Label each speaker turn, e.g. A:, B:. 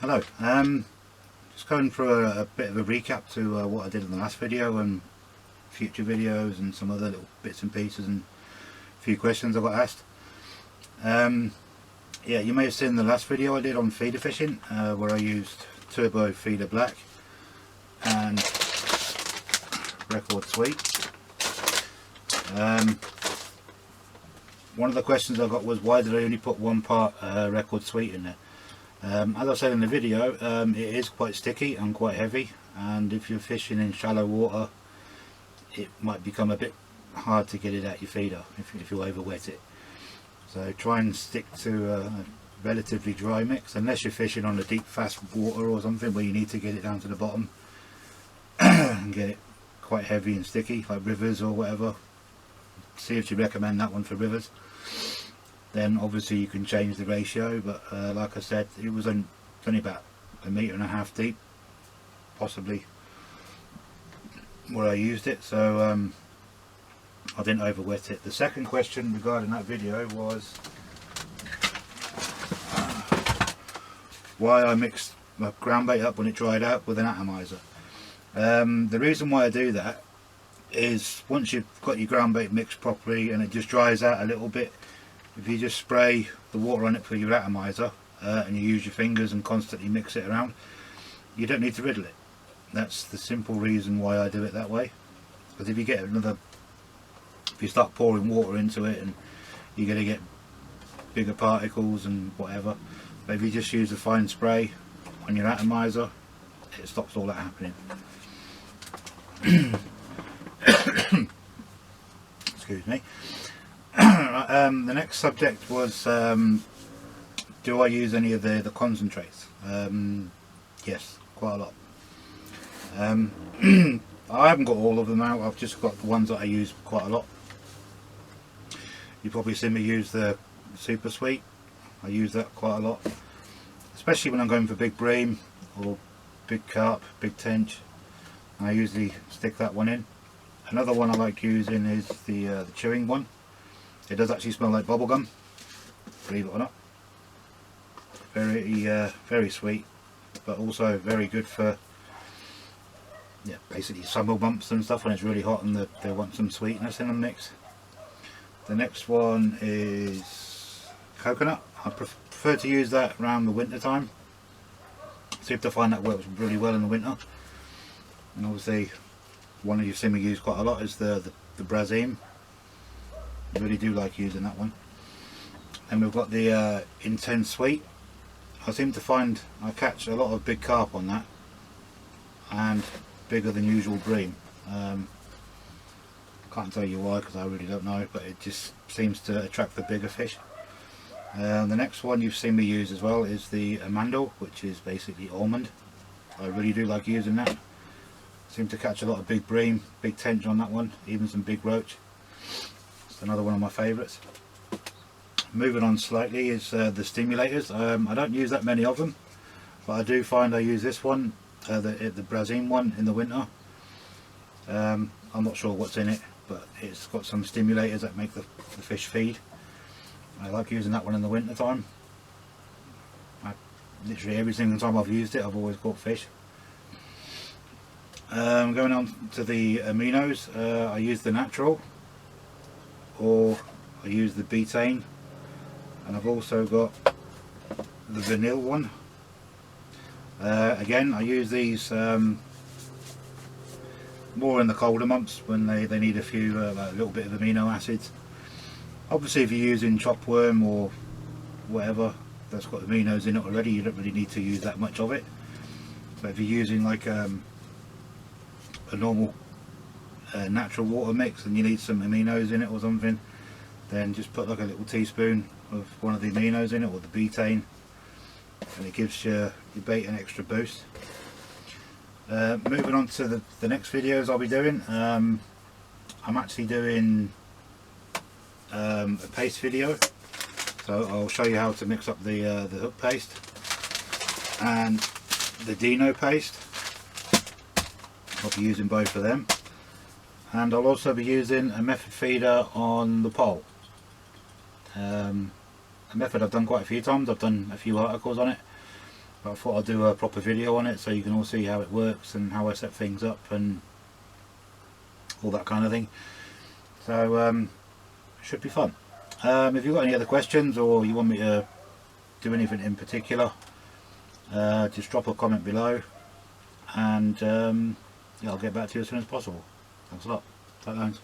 A: Hello, just going through a bit of a recap to what I did in the last video and future videos and some other little bits and pieces and a few questions I got asked. Yeah, you may have seen the last video I did on feeder fishing where I used Turbo Feeder Black and Record Sweet. One of the questions I got was, why did I only put one part Record Sweet in there? As I said in the video, it is quite sticky and quite heavy, and if you're fishing in shallow water it might become a bit hard to get it out your feeder if you over wet it. So try and stick to a relatively dry mix, unless you're fishing on a deep fast water or something where you need to get it down to the bottom and get it quite heavy and sticky, like rivers or whatever. See if you recommend that one for rivers. Then obviously you can change the ratio, but like I said, it was only about 1.5 meters deep, possibly, where I used it, so I didn't over wet it. The second question regarding that video was why I mixed my ground bait up when it dried out with an atomizer. The reason why I do that is, once you've got your ground bait mixed properly and it just dries out a little bit, if you just spray the water on it for your atomizer and you use your fingers and constantly mix it around, you don't need to riddle it. That's the simple reason why I do it that way. Because if you start pouring water into it, and you're going to get bigger particles and whatever. But if you just use a fine spray on your atomizer, it stops all that happening. Excuse me. The next subject was, do I use any of the concentrates? Yes, quite a lot. I haven't got all of them out, I've just got the ones that I use quite a lot. You've probably seen me use the Super Sweet. I use that quite a lot, especially when I'm going for big bream or big carp, big tench. I usually stick that one in. Another one I like using is the chewing one. It does actually smell like bubblegum, believe it or not. Very sweet, but also very good for, yeah, basically summer bumps and stuff when it's really hot and they want some sweetness in the mix. The next one is coconut. I prefer to use that around the winter time. Seem to find that works really well in the winter. And obviously one that you've seen me use quite a lot is the BETAINE. I really do like using that one. And we've got the Intense Sweet. I seem to find I catch a lot of big carp on that, and bigger than usual bream. Can't tell you why, because I really don't know, but it just seems to attract the bigger fish. The next one you've seen me use as well is the AMINOS, which is basically almond. I really do like using that. Seem to catch a lot of big bream, big tench on that one, even some big roach. It's another one of my favourites. Moving on slightly is the stimulators. I don't use that many of them, but I do find I use this one, the BETAINE one, in the winter. I'm not sure what's in it, but it's got some stimulators that make the fish feed. I like using that one in the winter time. Literally every single time I've used it, I've always caught fish. Going on to the AMINOS, I use the natural, or I use the BETAINE, and I've also got the vanilla one. Again, I use these more in the colder months when they need a few, a little bit of amino acids. Obviously if you're using chopworm or whatever that's got aminos in it already, you don't really need to use that much of it. But if you're using like a normal natural water mix and you need some aminos in it or something, then just put like a little teaspoon of one of the aminos in it, or the BETAINE, and it gives your bait an extra boost. Moving on to the next videos I'll be doing, I'm actually doing a paste video, so I'll show you how to mix up the hook paste and the Dino paste. I'll be using both of them, and I'll also be using a method feeder on the pole. A method I've done quite a few times. I've done a few articles on it. but I thought I'd do a proper video on it so you can all see how it works and how I set things up and all that kind of thing. So it should be fun. If you've got any other questions or you want me to do anything in particular, just drop a comment below, and yeah, I'll get back to you as soon as possible. Thanks a lot. Bye, thanks.